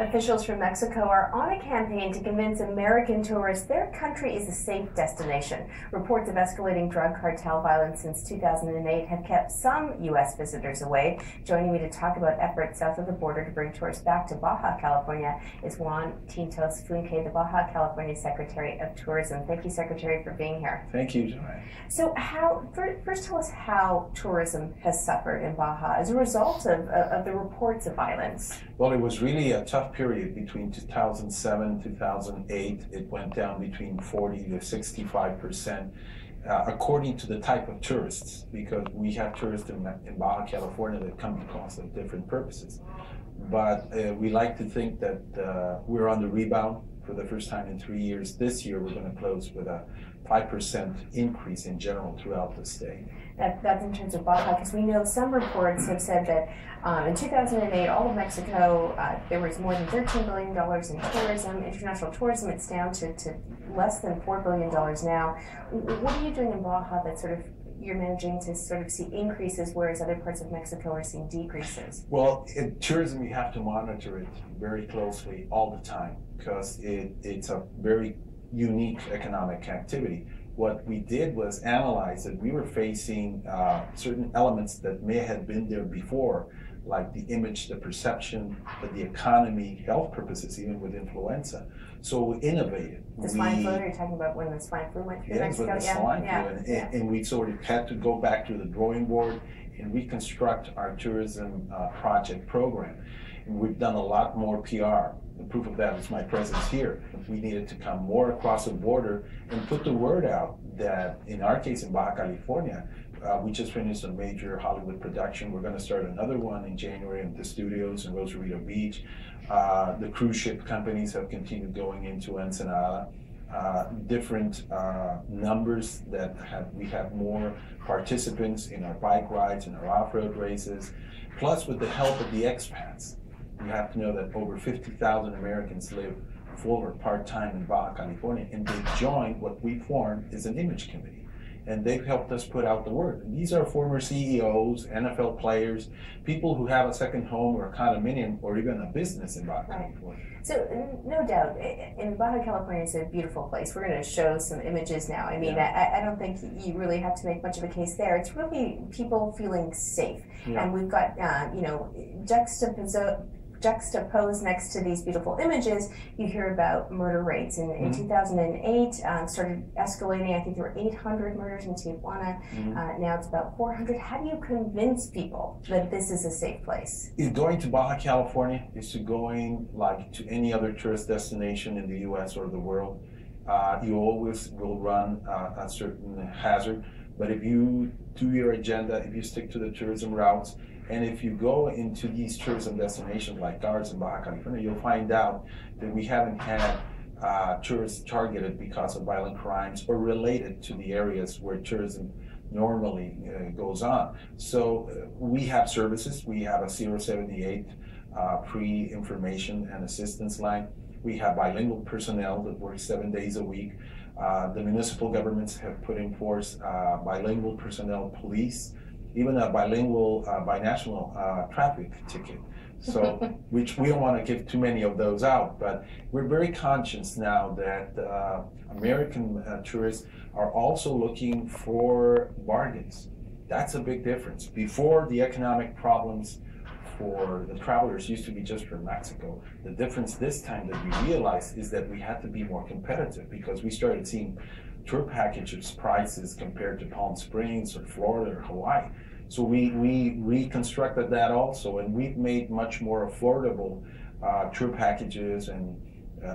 Officials from Mexico are on a campaign to convince American tourists their country is a safe destination. Reports of escalating drug cartel violence since 2008 have kept some U.S. visitors away. Joining me to talk about efforts south of the border to bring tourists back to Baja California is Juan Tintos Funke, the Baja California Secretary of Tourism. Thank you, Secretary, for being here. Thank you, Joanne. So first tell us how tourism has suffered in Baja as a result of the reports of violence. Well, it was really a tough period between 2007 2008. It went down between 40 to 65%, according to the type of tourists, because we have tourists in Baja California that come because of different purposes. But we like to think that we're on the rebound for the first time in 3 years. This year, we're going to close with a 5% increase in general throughout the state. That's in terms of Baja, because we know some reports have said that in 2008, all of Mexico, there was more than $13 billion in tourism, international tourism. It's down to less than $4 billion now. What are you doing in Baja that sort of you're managing to sort of see increases, whereas other parts of Mexico are seeing decreases? Well, in tourism, you have to monitor it very closely all the time because it's a very unique economic activity. What we did was analyze that we were facing certain elements that may have been there before, like the image, the perception, the economy, health purposes, even with influenza. So we innovated. The swine flu, you're talking about when the swine flu went through Mexico? With the swine flu. And we sort of had to go back to the drawing board and reconstruct our tourism project program. And we've done a lot more PR. The proof of that is my presence here. We needed to come more across the border and put the word out that, in our case in Baja California, we just finished a major Hollywood production. We're going to start another one in January in the studios in Rosarito Beach. The cruise ship companies have continued going into Ensenada. Different numbers that we have more participants in our bike rides and our off-road races, plus with the help of the expats. You have to know that over 50,000 Americans live full or part-time in Baja California, and they joined what we formed as an image committee. And they've helped us put out the word. And these are former CEOs, NFL players, people who have a second home or a condominium or even a business in Baja California. So, no doubt, in Baja California is a beautiful place. We're going to show some images now. I mean, I don't think you really have to make much of a case there. It's really people feeling safe. Yeah. And we've got, juxtaposed next to these beautiful images, you hear about murder rates. In 2008, started escalating. I think there were 800 murders in Tijuana. Now it's about 400. How do you convince people that this is a safe place? Going to Baja California is to going like to any other tourist destination in the U.S. or the world. You always will run a certain hazard, but if you do your agenda, if you stick to the tourism routes, and if you go into these tourism destinations like ours in Baja California, you'll find out that we haven't had tourists targeted because of violent crimes or related to the areas where tourism normally goes on. So we have services. We have a 078 pre-information and assistance line. We have bilingual personnel that work 7 days a week. The municipal governments have put in force bilingual personnel police, even a bilingual binational traffic ticket. So, which we don't want to give too many of those out, but we're very conscious now that American tourists are also looking for bargains. That's a big difference. Before, the economic problems for the travelers used to be just from Mexico. The difference this time that we realized is that we had to be more competitive because we started seeing tour packages prices compared to Palm Springs or Florida or Hawaii. So we reconstructed that also, and we've made much more affordable tour packages and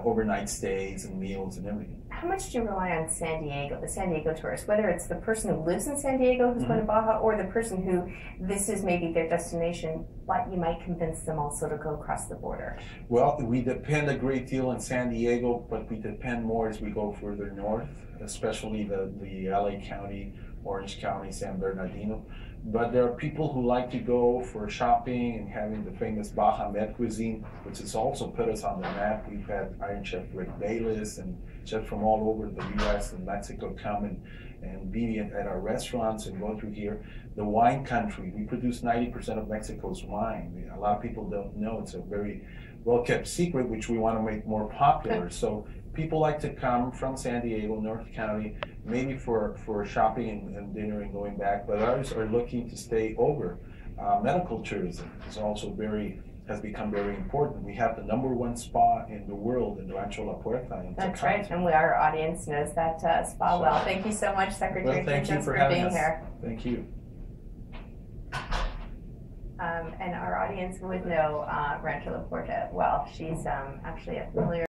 overnight stays and meals and everything. How much do you rely on San Diego, the San Diego tourist, whether it's the person who lives in San Diego who's going to Baja or the person who this is maybe their destination, but you might convince them also to go across the border? Well, we depend a great deal on San Diego, but we depend more as we go further north, especially the LA County, Orange County, San Bernardino. But there are people who like to go for shopping and having the famous Baja Med cuisine, which has also put us on the map. We've had Iron Chef Rick Bayless and chefs from all over the U.S. and Mexico come and be at our restaurants and go through here. The wine country, we produce 90% of Mexico's wine. A lot of people don't know. It's a very well-kept secret, which we want to make more popular. So people like to come from San Diego, North County, maybe for shopping and dinner and going back, but others are looking to stay over. Medical tourism has become very important. We have the #1 spa in the world in Rancho La Puerta. That's right, and our audience knows that spa well. Thank you so much, Secretary Quintos, for being here. Thank you. And our audience would know Rancho La Puerta well. She's actually a familiar